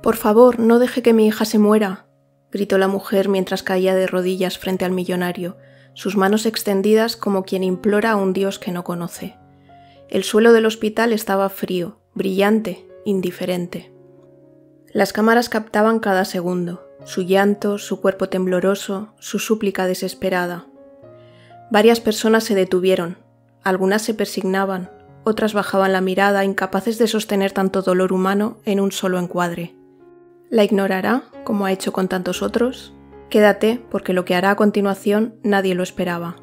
«Por favor, no deje que mi hija se muera», gritó la mujer mientras caía de rodillas frente al millonario, sus manos extendidas como quien implora a un Dios que no conoce. El suelo del hospital estaba frío, brillante, indiferente. Las cámaras captaban cada segundo, su llanto, su cuerpo tembloroso, su súplica desesperada. Varias personas se detuvieron, algunas se persignaban, otras bajaban la mirada, incapaces de sostener tanto dolor humano en un solo encuadre. ¿La ignorará, como ha hecho con tantos otros? Quédate, porque lo que hará a continuación nadie lo esperaba.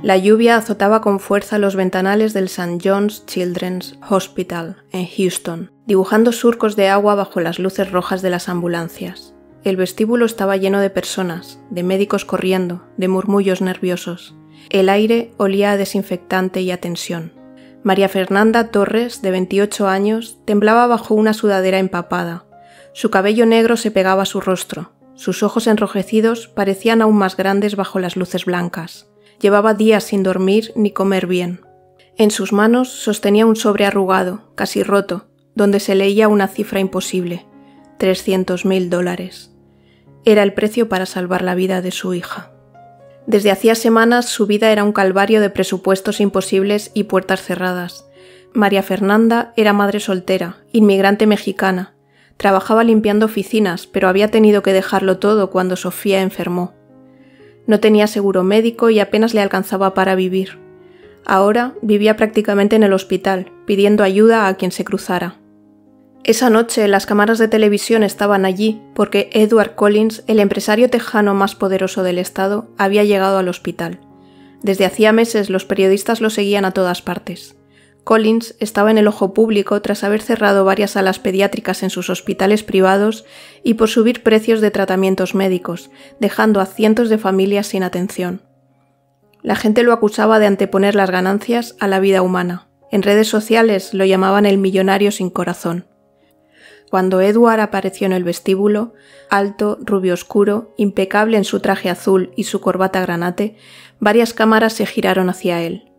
La lluvia azotaba con fuerza los ventanales del St. John's Children's Hospital, en Houston, dibujando surcos de agua bajo las luces rojas de las ambulancias. El vestíbulo estaba lleno de personas, de médicos corriendo, de murmullos nerviosos. El aire olía a desinfectante y a tensión. María Fernanda Torres, de 28 años, temblaba bajo una sudadera empapada. Su cabello negro se pegaba a su rostro. Sus ojos enrojecidos parecían aún más grandes bajo las luces blancas. Llevaba días sin dormir ni comer bien. En sus manos sostenía un sobre arrugado, casi roto, donde se leía una cifra imposible: $300.000. Era el precio para salvar la vida de su hija. Desde hacía semanas su vida era un calvario de presupuestos imposibles y puertas cerradas. María Fernanda era madre soltera, inmigrante mexicana. Trabajaba limpiando oficinas, pero había tenido que dejarlo todo cuando Sofía enfermó. No tenía seguro médico y apenas le alcanzaba para vivir. Ahora vivía prácticamente en el hospital, pidiendo ayuda a quien se cruzara. Esa noche las cámaras de televisión estaban allí porque Edward Collins, el empresario tejano más poderoso del estado, había llegado al hospital. Desde hacía meses los periodistas lo seguían a todas partes. Collins estaba en el ojo público tras haber cerrado varias salas pediátricas en sus hospitales privados y por subir precios de tratamientos médicos, dejando a cientos de familias sin atención. La gente lo acusaba de anteponer las ganancias a la vida humana. En redes sociales lo llamaban el millonario sin corazón. Cuando Edward apareció en el vestíbulo, alto, rubio oscuro, impecable en su traje azul y su corbata granate, varias cámaras se giraron hacia él.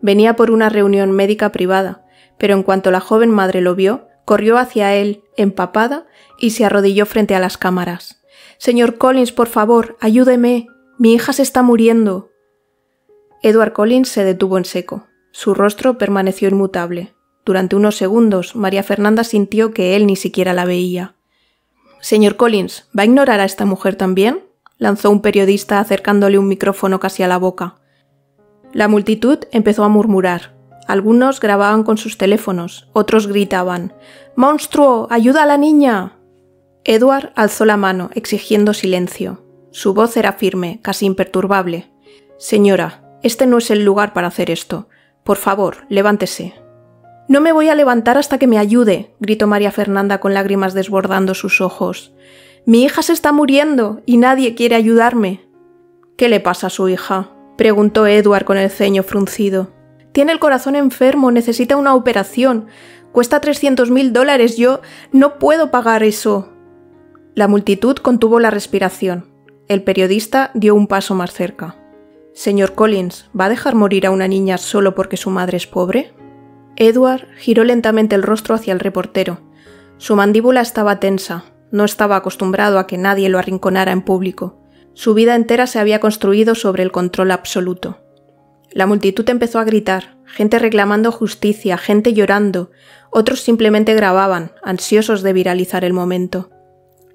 Venía por una reunión médica privada, pero en cuanto la joven madre lo vio, corrió hacia él, empapada, y se arrodilló frente a las cámaras. «Señor Collins, por favor, ayúdeme. Mi hija se está muriendo». Edward Collins se detuvo en seco. Su rostro permaneció inmutable. Durante unos segundos, María Fernanda sintió que él ni siquiera la veía. «Señor Collins, ¿va a ignorar a esta mujer también?», lanzó un periodista acercándole un micrófono casi a la boca. La multitud empezó a murmurar. Algunos grababan con sus teléfonos, otros gritaban: «¡Monstruo! ¡Ayuda a la niña!». Edward alzó la mano, exigiendo silencio. Su voz era firme, casi imperturbable. «Señora, este no es el lugar para hacer esto. Por favor, levántese». «No me voy a levantar hasta que me ayude», gritó María Fernanda con lágrimas desbordando sus ojos. «Mi hija se está muriendo y nadie quiere ayudarme». «¿Qué le pasa a su hija?», preguntó Edward con el ceño fruncido. «Tiene el corazón enfermo, necesita una operación. Cuesta $300.000, yo no puedo pagar eso». La multitud contuvo la respiración. El periodista dio un paso más cerca. «Señor Collins, ¿va a dejar morir a una niña solo porque su madre es pobre?». Edward giró lentamente el rostro hacia el reportero. Su mandíbula estaba tensa. No estaba acostumbrado a que nadie lo arrinconara en público. Su vida entera se había construido sobre el control absoluto. La multitud empezó a gritar, gente reclamando justicia, gente llorando. Otros simplemente grababan, ansiosos de viralizar el momento.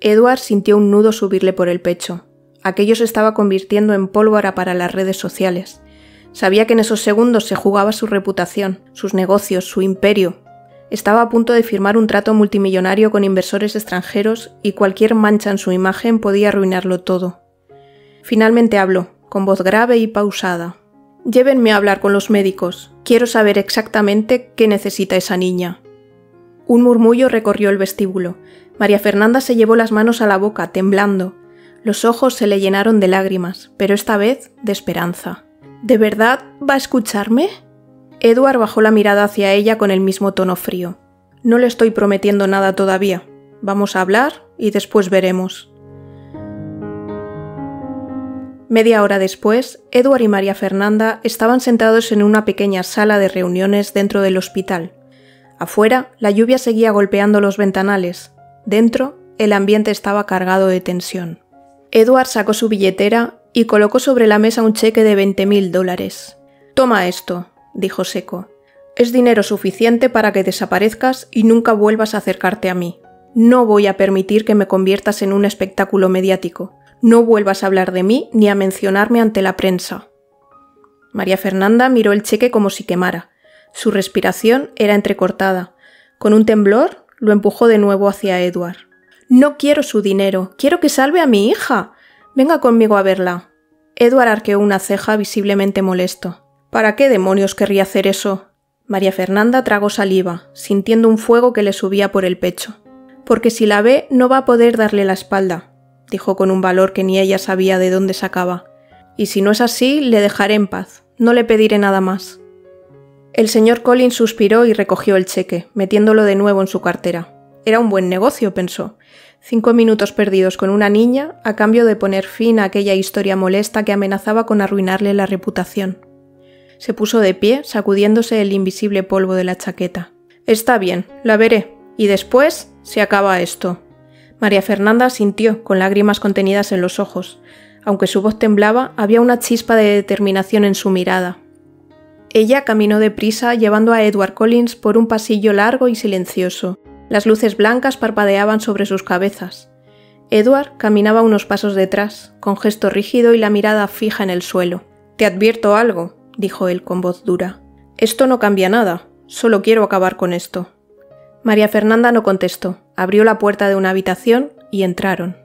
Edward sintió un nudo subirle por el pecho. Aquello se estaba convirtiendo en pólvora para las redes sociales. Sabía que en esos segundos se jugaba su reputación, sus negocios, su imperio. Estaba a punto de firmar un trato multimillonario con inversores extranjeros y cualquier mancha en su imagen podía arruinarlo todo. Finalmente habló, con voz grave y pausada. «Llévenme a hablar con los médicos. Quiero saber exactamente qué necesita esa niña». Un murmullo recorrió el vestíbulo. María Fernanda se llevó las manos a la boca, temblando. Los ojos se le llenaron de lágrimas, pero esta vez de esperanza. «¿De verdad va a escucharme?». Edward bajó la mirada hacia ella con el mismo tono frío. «No le estoy prometiendo nada todavía. Vamos a hablar y después veremos». Media hora después, Edward y María Fernanda estaban sentados en una pequeña sala de reuniones dentro del hospital. Afuera, la lluvia seguía golpeando los ventanales. Dentro, el ambiente estaba cargado de tensión. Edward sacó su billetera y colocó sobre la mesa un cheque de $20.000. «Toma esto», dijo seco. «Es dinero suficiente para que desaparezcas y nunca vuelvas a acercarte a mí. No voy a permitir que me conviertas en un espectáculo mediático. No vuelvas a hablar de mí ni a mencionarme ante la prensa». María Fernanda miró el cheque como si quemara. Su respiración era entrecortada. Con un temblor, lo empujó de nuevo hacia Edward. «No quiero su dinero. Quiero que salve a mi hija. Venga conmigo a verla». Edward arqueó una ceja visiblemente molesto. «¿Para qué demonios querría hacer eso?» María Fernanda tragó saliva, sintiendo un fuego que le subía por el pecho. «Porque si la ve, no va a poder darle la espalda», dijo con un valor que ni ella sabía de dónde sacaba. «Y si no es así, le dejaré en paz. No le pediré nada más». El señor Collins suspiró y recogió el cheque, metiéndolo de nuevo en su cartera. Era un buen negocio, pensó. 5 minutos perdidos con una niña a cambio de poner fin a aquella historia molesta que amenazaba con arruinarle la reputación. Se puso de pie, sacudiéndose el invisible polvo de la chaqueta. «Está bien, la veré. Y después se acaba esto». María Fernanda asintió, con lágrimas contenidas en los ojos. Aunque su voz temblaba, había una chispa de determinación en su mirada. Ella caminó deprisa, llevando a Edward Collins por un pasillo largo y silencioso. Las luces blancas parpadeaban sobre sus cabezas. Edward caminaba unos pasos detrás, con gesto rígido y la mirada fija en el suelo. «Te advierto algo», dijo él con voz dura. «Esto no cambia nada. Solo quiero acabar con esto». María Fernanda no contestó. Abrió la puerta de una habitación y entraron.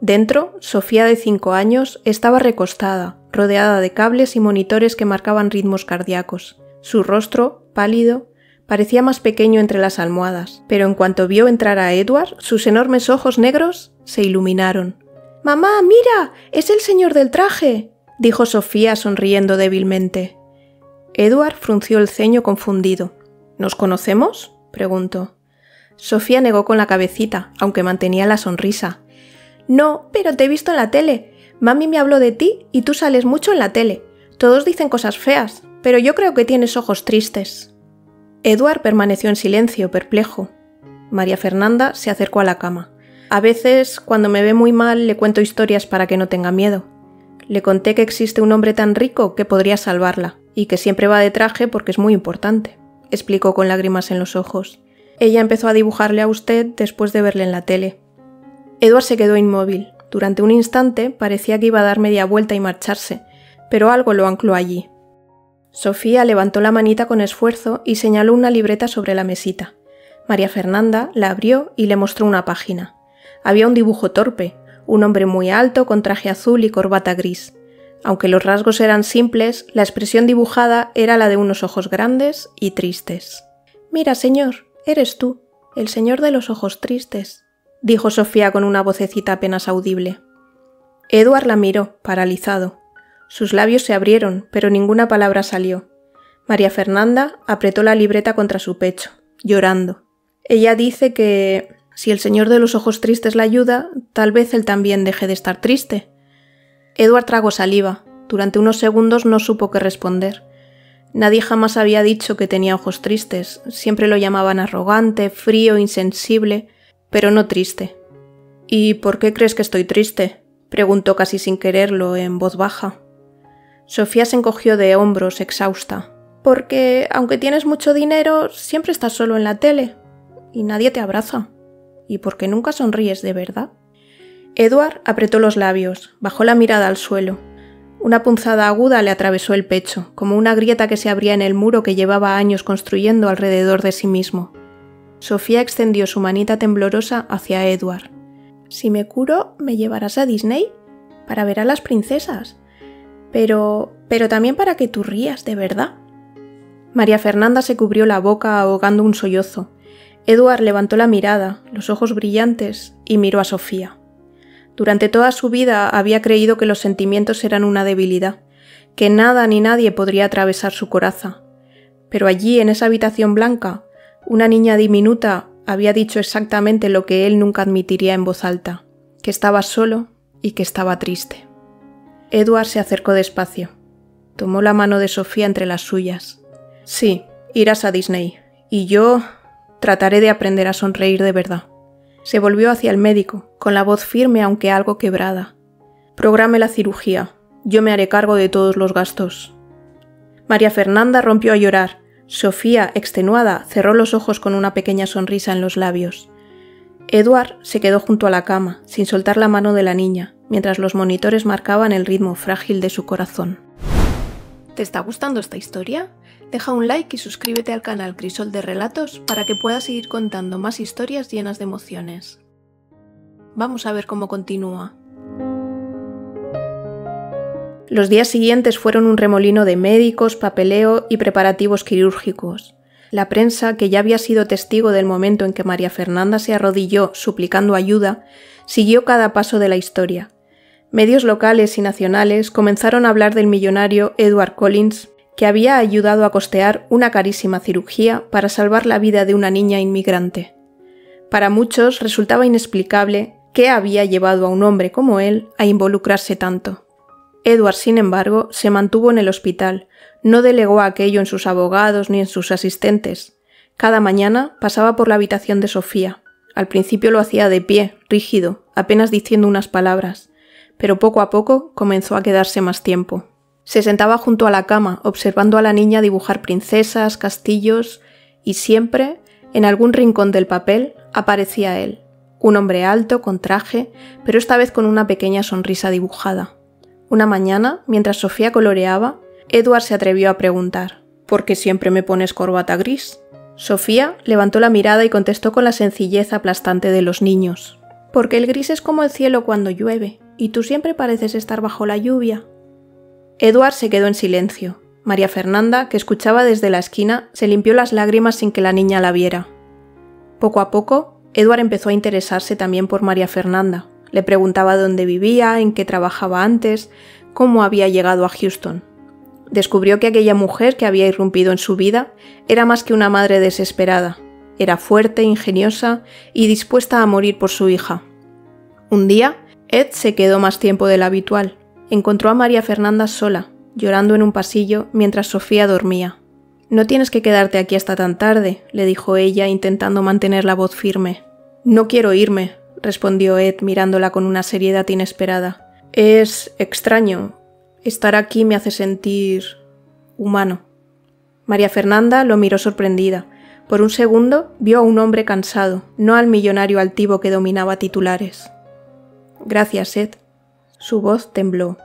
Dentro, Sofía, de 5 años, estaba recostada, rodeada de cables y monitores que marcaban ritmos cardíacos. Su rostro, pálido, parecía más pequeño entre las almohadas, pero en cuanto vio entrar a Edward, sus enormes ojos negros se iluminaron. «¡Mamá, mira! ¡Es el señor del traje!», dijo Sofía sonriendo débilmente. Edward frunció el ceño confundido. «¿Nos conocemos?», preguntó. Sofía negó con la cabecita, aunque mantenía la sonrisa. «No, pero te he visto en la tele. Mami me habló de ti y tú sales mucho en la tele. Todos dicen cosas feas, pero yo creo que tienes ojos tristes». Edward permaneció en silencio, perplejo. María Fernanda se acercó a la cama. «A veces, cuando me ve muy mal, le cuento historias para que no tenga miedo. Le conté que existe un hombre tan rico que podría salvarla, y que siempre va de traje porque es muy importante», explicó con lágrimas en los ojos. «Ella empezó a dibujarle a usted después de verle en la tele». Edward se quedó inmóvil. Durante un instante parecía que iba a dar media vuelta y marcharse, pero algo lo ancló allí. Sofía levantó la manita con esfuerzo y señaló una libreta sobre la mesita. María Fernanda la abrió y le mostró una página. Había un dibujo torpe, un hombre muy alto con traje azul y corbata gris. Aunque los rasgos eran simples, la expresión dibujada era la de unos ojos grandes y tristes. «Mira, señor, eres tú, el señor de los ojos tristes», dijo Sofía con una vocecita apenas audible. Edward la miró, paralizado. Sus labios se abrieron, pero ninguna palabra salió. María Fernanda apretó la libreta contra su pecho, llorando. «Ella dice que, si el señor de los ojos tristes la ayuda, tal vez él también deje de estar triste». Edward tragó saliva. Durante unos segundos no supo qué responder. Nadie jamás había dicho que tenía ojos tristes. Siempre lo llamaban arrogante, frío, insensible, pero no triste. «¿Y por qué crees que estoy triste?», preguntó casi sin quererlo, en voz baja. Sofía se encogió de hombros, exhausta. «Porque, aunque tienes mucho dinero, siempre estás solo en la tele. Y nadie te abraza. Y porque nunca sonríes de verdad». Edward apretó los labios, bajó la mirada al suelo. Una punzada aguda le atravesó el pecho, como una grieta que se abría en el muro que llevaba años construyendo alrededor de sí mismo. Sofía extendió su manita temblorosa hacia Edward. «Si me curo, ¿me llevarás a Disney? Para ver a las princesas. Pero también para que tú rías de verdad». María Fernanda se cubrió la boca ahogando un sollozo. Edward levantó la mirada, los ojos brillantes, y miró a Sofía. Durante toda su vida había creído que los sentimientos eran una debilidad, que nada ni nadie podría atravesar su coraza. Pero allí, en esa habitación blanca, una niña diminuta había dicho exactamente lo que él nunca admitiría en voz alta, que estaba solo y que estaba triste. Edward se acercó despacio. Tomó la mano de Sofía entre las suyas. «Sí, irás a Disney. Y yo Trataré de aprender a sonreír de verdad. Se volvió hacia el médico, con la voz firme aunque algo quebrada. Programe la cirugía. Yo me haré cargo de todos los gastos. María Fernanda rompió a llorar. Sofía, extenuada, cerró los ojos con una pequeña sonrisa en los labios. Edward se quedó junto a la cama, sin soltar la mano de la niña, mientras los monitores marcaban el ritmo frágil de su corazón. ¿Te está gustando esta historia? Deja un like y suscríbete al canal Crisol de Relatos para que puedas seguir contando más historias llenas de emociones. Vamos a ver cómo continúa. Los días siguientes fueron un remolino de médicos, papeleo y preparativos quirúrgicos. La prensa, que ya había sido testigo del momento en que María Fernanda se arrodilló suplicando ayuda, siguió cada paso de la historia. Medios locales y nacionales comenzaron a hablar del millonario Edward Collins, que había ayudado a costear una carísima cirugía para salvar la vida de una niña inmigrante. Para muchos resultaba inexplicable qué había llevado a un hombre como él a involucrarse tanto. Edward, sin embargo, se mantuvo en el hospital, no delegó aquello en sus abogados ni en sus asistentes. Cada mañana pasaba por la habitación de Sofía. Al principio lo hacía de pie, rígido, apenas diciendo unas palabras, pero poco a poco comenzó a quedarse más tiempo. Se sentaba junto a la cama, observando a la niña dibujar princesas, castillos, y siempre, en algún rincón del papel, aparecía él, un hombre alto, con traje, pero esta vez con una pequeña sonrisa dibujada. Una mañana, mientras Sofía coloreaba, Edward se atrevió a preguntar: ¿por qué siempre me pones corbata gris? Sofía levantó la mirada y contestó con la sencillez aplastante de los niños: porque el gris es como el cielo cuando llueve, y tú siempre pareces estar bajo la lluvia. Edward se quedó en silencio. María Fernanda, que escuchaba desde la esquina, se limpió las lágrimas sin que la niña la viera. Poco a poco, Edward empezó a interesarse también por María Fernanda. Le preguntaba dónde vivía, en qué trabajaba antes, cómo había llegado a Houston. Descubrió que aquella mujer que había irrumpido en su vida era más que una madre desesperada. Era fuerte, ingeniosa y dispuesta a morir por su hija. Un día, Ed se quedó más tiempo del habitual. Encontró a María Fernanda sola, llorando en un pasillo mientras Sofía dormía. «No tienes que quedarte aquí hasta tan tarde», le dijo ella, intentando mantener la voz firme. «No quiero irme», respondió Ed mirándola con una seriedad inesperada. «Es extraño. Estar aquí me hace sentir humano». María Fernanda lo miró sorprendida. Por un segundo vio a un hombre cansado, no al millonario altivo que dominaba titulares. «Gracias, Ed». Su voz tembló.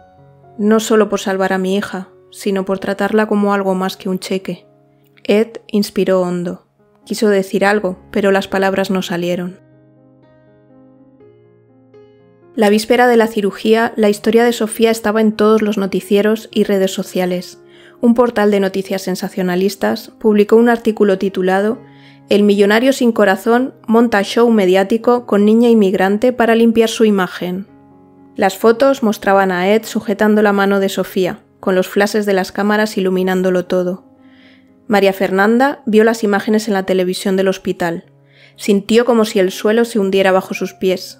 «No solo por salvar a mi hija, sino por tratarla como algo más que un cheque». Ed inspiró hondo. Quiso decir algo, pero las palabras no salieron. La víspera de la cirugía, la historia de Sofía estaba en todos los noticieros y redes sociales. Un portal de noticias sensacionalistas publicó un artículo titulado «El millonario sin corazón monta show mediático con niña inmigrante para limpiar su imagen». Las fotos mostraban a Ed sujetando la mano de Sofía, con los flashes de las cámaras iluminándolo todo. María Fernanda vio las imágenes en la televisión del hospital. Sintió como si el suelo se hundiera bajo sus pies.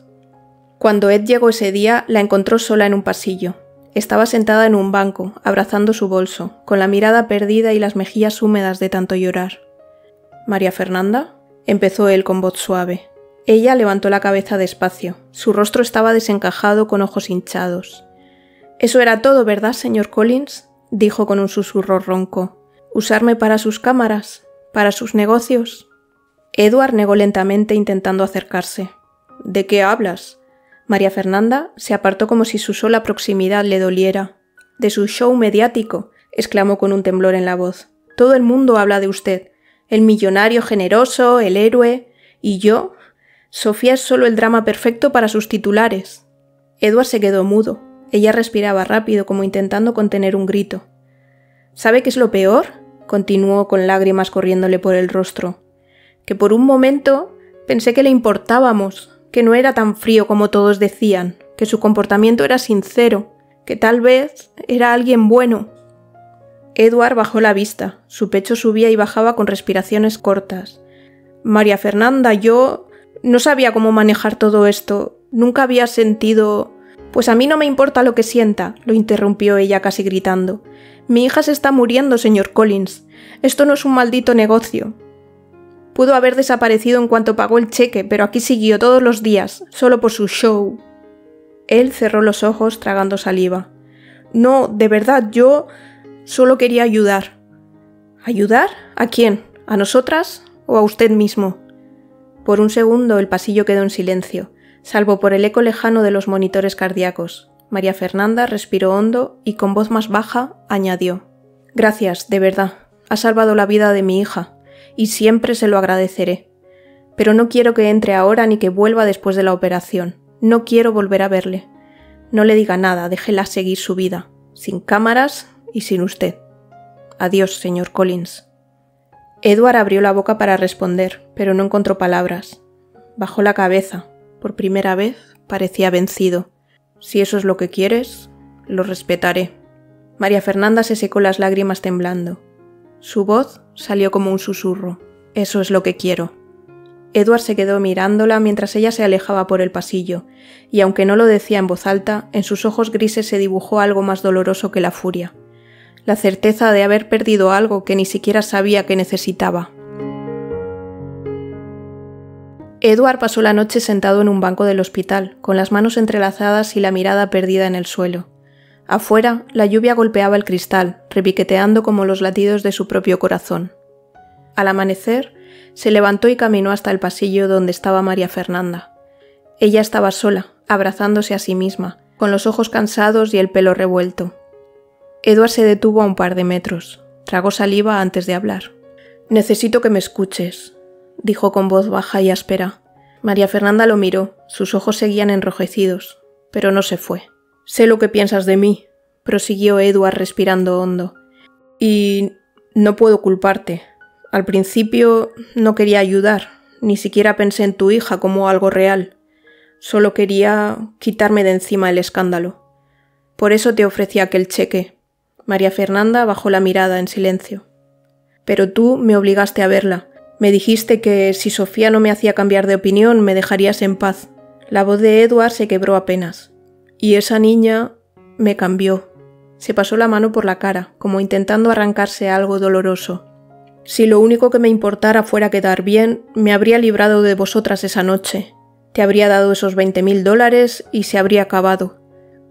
Cuando Ed llegó ese día, la encontró sola en un pasillo. Estaba sentada en un banco, abrazando su bolso, con la mirada perdida y las mejillas húmedas de tanto llorar. «¿María Fernanda?», empezó él con voz suave. Ella levantó la cabeza despacio. Su rostro estaba desencajado con ojos hinchados. «Eso era todo, ¿verdad, señor Collins?», dijo con un susurro ronco. «¿Usarme para sus cámaras? ¿Para sus negocios?» Edward negó lentamente intentando acercarse. «¿De qué hablas?». María Fernanda se apartó como si su sola proximidad le doliera. «De su show mediático», exclamó con un temblor en la voz. «Todo el mundo habla de usted. El millonario generoso, el héroe. ¿Y yo? Sofía es solo el drama perfecto para sus titulares». Edward se quedó mudo. Ella respiraba rápido, como intentando contener un grito. «¿Sabe qué es lo peor?», continuó con lágrimas corriéndole por el rostro. «Que por un momento pensé que le importábamos, que no era tan frío como todos decían, que su comportamiento era sincero, que tal vez era alguien bueno». Edward bajó la vista. Su pecho subía y bajaba con respiraciones cortas. «María Fernanda, yo no sabía cómo manejar todo esto. Nunca había sentido...». «Pues a mí no me importa lo que sienta», lo interrumpió ella casi gritando. «Mi hija se está muriendo, señor Collins. Esto no es un maldito negocio». Pudo haber desaparecido en cuanto pagó el cheque, pero aquí siguió todos los días, solo por su show. Él cerró los ojos tragando saliva. No, de verdad, yo solo quería ayudar. ¿Ayudar? ¿A quién? ¿A nosotras o a usted mismo? Por un segundo el pasillo quedó en silencio, salvo por el eco lejano de los monitores cardíacos. María Fernanda respiró hondo y con voz más baja añadió: Gracias, de verdad. Ha salvado la vida de mi hija, y siempre se lo agradeceré. Pero no quiero que entre ahora ni que vuelva después de la operación. No quiero volver a verle. No le diga nada, déjela seguir su vida, sin cámaras y sin usted. Adiós, señor Collins. Edward abrió la boca para responder, pero no encontró palabras. Bajó la cabeza. Por primera vez parecía vencido. Si eso es lo que quieres, lo respetaré. María Fernanda se secó las lágrimas temblando. Su voz salió como un susurro. Eso es lo que quiero. Edward se quedó mirándola mientras ella se alejaba por el pasillo, y aunque no lo decía en voz alta, en sus ojos grises se dibujó algo más doloroso que la furia. La certeza de haber perdido algo que ni siquiera sabía que necesitaba. Edward pasó la noche sentado en un banco del hospital, con las manos entrelazadas y la mirada perdida en el suelo. Afuera, la lluvia golpeaba el cristal, repiqueteando como los latidos de su propio corazón. Al amanecer, se levantó y caminó hasta el pasillo donde estaba María Fernanda. Ella estaba sola, abrazándose a sí misma, con los ojos cansados y el pelo revuelto. Edward se detuvo a un par de metros. Tragó saliva antes de hablar. «Necesito que me escuches», dijo con voz baja y áspera. María Fernanda lo miró, sus ojos seguían enrojecidos, pero no se fue. «Sé lo que piensas de mí», prosiguió Edward respirando hondo. «Y no puedo culparte. Al principio no quería ayudar, ni siquiera pensé en tu hija como algo real. Solo quería quitarme de encima el escándalo. Por eso te ofrecí aquel cheque». María Fernanda bajó la mirada en silencio. «Pero tú me obligaste a verla. Me dijiste que si Sofía no me hacía cambiar de opinión me dejarías en paz». La voz de Edward se quebró apenas. «Y esa niña me cambió». Se pasó la mano por la cara, como intentando arrancarse algo doloroso. «Si lo único que me importara fuera quedar bien, me habría librado de vosotras esa noche. Te habría dado esos $20,000 y se habría acabado.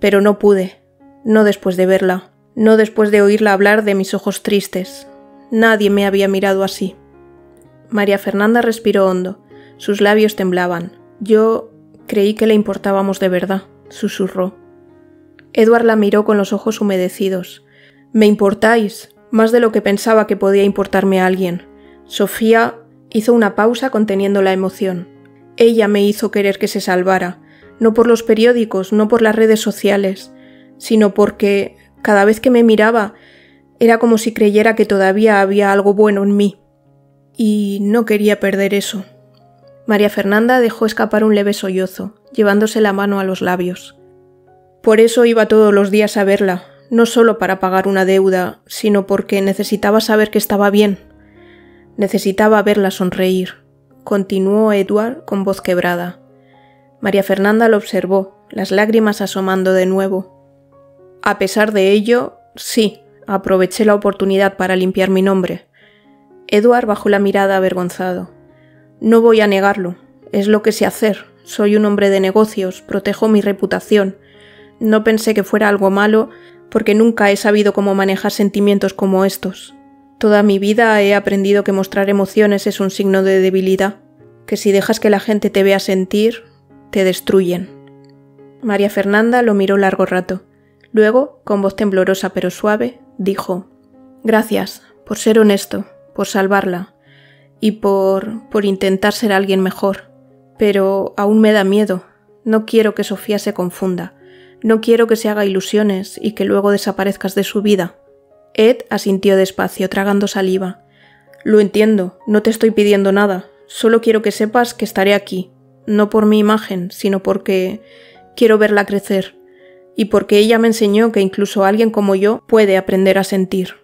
Pero no pude. No después de verla. No después de oírla hablar de mis ojos tristes. Nadie me había mirado así». María Fernanda respiró hondo. Sus labios temblaban. «Yo creí que le importábamos de verdad», susurró. Edward la miró con los ojos humedecidos. «Me importáis, más de lo que pensaba que podía importarme a alguien». Sofía hizo una pausa conteniendo la emoción. «Ella me hizo querer que se salvara, no por los periódicos, no por las redes sociales, sino porque cada vez que me miraba era como si creyera que todavía había algo bueno en mí. Y no quería perder eso». María Fernanda dejó escapar un leve sollozo, llevándose la mano a los labios. «Por eso iba todos los días a verla, no solo para pagar una deuda, sino porque necesitaba saber que estaba bien. Necesitaba verla sonreír», continuó Edward con voz quebrada. María Fernanda lo observó, las lágrimas asomando de nuevo. «A pesar de ello, sí, aproveché la oportunidad para limpiar mi nombre». Edward bajó la mirada avergonzado. «No voy a negarlo, es lo que sé hacer. Soy un hombre de negocios, protejo mi reputación. No pensé que fuera algo malo, porque nunca he sabido cómo manejar sentimientos como estos. Toda mi vida he aprendido que mostrar emociones es un signo de debilidad, que si dejas que la gente te vea sentir, te destruyen». María Fernanda lo miró largo rato. Luego, con voz temblorosa pero suave, dijo: «Gracias, por ser honesto, por salvarla, y por intentar ser alguien mejor. Pero aún me da miedo. No quiero que Sofía se confunda. No quiero que se haga ilusiones y que luego desaparezcas de su vida». Ed asintió despacio, tragando saliva. «Lo entiendo, no te estoy pidiendo nada. Solo quiero que sepas que estaré aquí. No por mi imagen, sino porque quiero verla crecer. Y porque ella me enseñó que incluso alguien como yo puede aprender a sentir».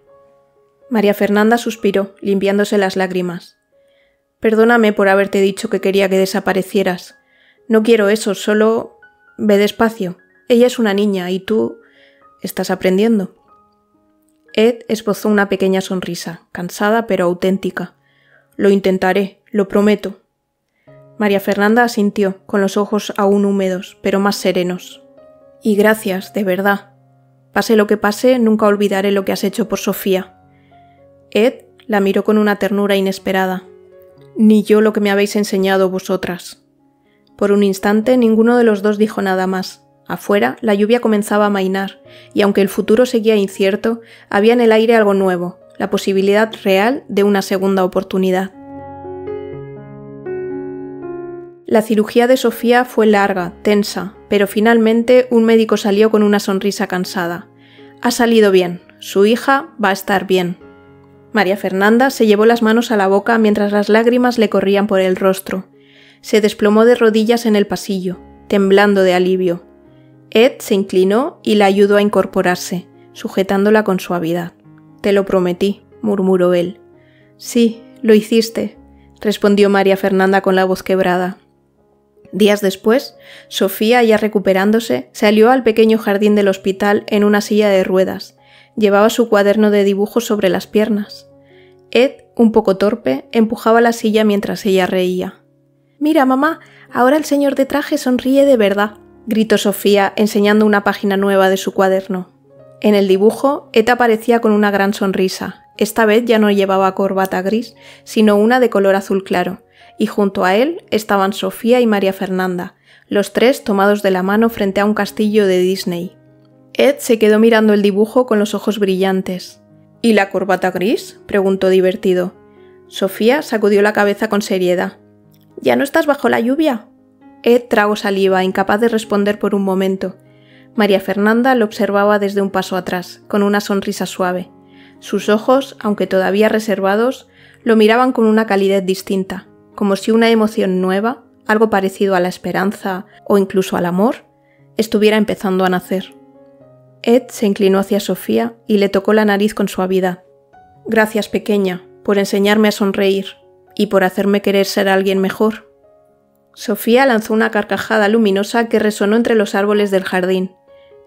María Fernanda suspiró, limpiándose las lágrimas. «Perdóname por haberte dicho que quería que desaparecieras. No quiero eso, solo... Ve despacio. Ella es una niña y tú... estás aprendiendo». Ed esbozó una pequeña sonrisa, cansada pero auténtica. «Lo intentaré, lo prometo. María Fernanda asintió, con los ojos aún húmedos, pero más serenos. Y gracias, de verdad. Pase lo que pase, nunca olvidaré lo que has hecho por Sofía. Ed la miró con una ternura inesperada. Ni yo lo que me habéis enseñado vosotras. Por un instante ninguno de los dos dijo nada más. Afuera, la lluvia comenzaba a amainar, y aunque el futuro seguía incierto, había en el aire algo nuevo, la posibilidad real de una segunda oportunidad. La cirugía de Sofía fue larga, tensa, pero finalmente un médico salió con una sonrisa cansada. Ha salido bien, su hija va a estar bien. María Fernanda se llevó las manos a la boca mientras las lágrimas le corrían por el rostro. Se desplomó de rodillas en el pasillo, temblando de alivio. Ed se inclinó y la ayudó a incorporarse, sujetándola con suavidad. «Te lo prometí», murmuró él. «Sí, lo hiciste», respondió María Fernanda con la voz quebrada. Días después, Sofía, ya recuperándose, salió al pequeño jardín del hospital en una silla de ruedas. Llevaba su cuaderno de dibujos sobre las piernas. Ed, un poco torpe, empujaba la silla mientras ella reía. «Mira, mamá, ahora el señor de traje sonríe de verdad», gritó Sofía, enseñando una página nueva de su cuaderno. En el dibujo, Ed aparecía con una gran sonrisa. Esta vez ya no llevaba corbata gris, sino una de color azul claro, y junto a él estaban Sofía y María Fernanda, los tres tomados de la mano frente a un castillo de Disney. Ed se quedó mirando el dibujo con los ojos brillantes. «¿Y la corbata gris?», preguntó divertido. Sofía sacudió la cabeza con seriedad. «¿Ya no estás bajo la lluvia?». Ed tragó saliva, incapaz de responder por un momento. María Fernanda lo observaba desde un paso atrás, con una sonrisa suave. Sus ojos, aunque todavía reservados, lo miraban con una calidez distinta, como si una emoción nueva, algo parecido a la esperanza o incluso al amor, estuviera empezando a nacer. Ed se inclinó hacia Sofía y le tocó la nariz con suavidad. «Gracias, pequeña, por enseñarme a sonreír y por hacerme querer ser alguien mejor». Sofía lanzó una carcajada luminosa que resonó entre los árboles del jardín.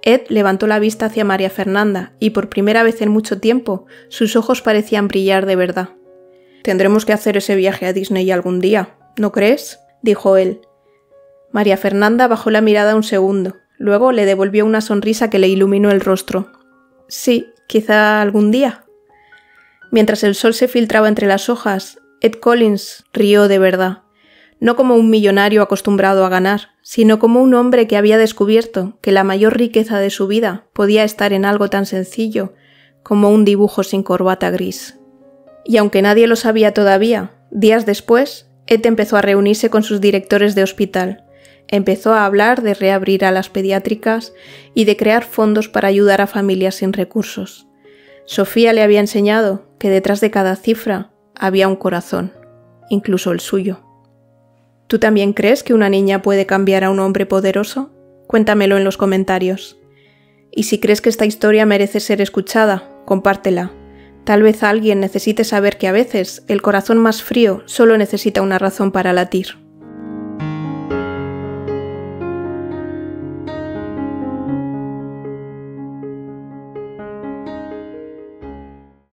Ed levantó la vista hacia María Fernanda y por primera vez en mucho tiempo sus ojos parecían brillar de verdad. «Tendremos que hacer ese viaje a Disney algún día, ¿no crees?», dijo él. María Fernanda bajó la mirada un segundo, luego le devolvió una sonrisa que le iluminó el rostro. «Sí, quizá algún día». Mientras el sol se filtraba entre las hojas, Ed Collins rió de verdad. No como un millonario acostumbrado a ganar, sino como un hombre que había descubierto que la mayor riqueza de su vida podía estar en algo tan sencillo como un dibujo sin corbata gris. Y aunque nadie lo sabía todavía, días después, Ed empezó a reunirse con sus directores de hospital. Empezó a hablar de reabrir a las pediátricas y de crear fondos para ayudar a familias sin recursos. Sofía le había enseñado que detrás de cada cifra había un corazón, incluso el suyo. ¿Tú también crees que una niña puede cambiar a un hombre poderoso? Cuéntamelo en los comentarios. Y si crees que esta historia merece ser escuchada, compártela. Tal vez alguien necesite saber que a veces el corazón más frío solo necesita una razón para latir.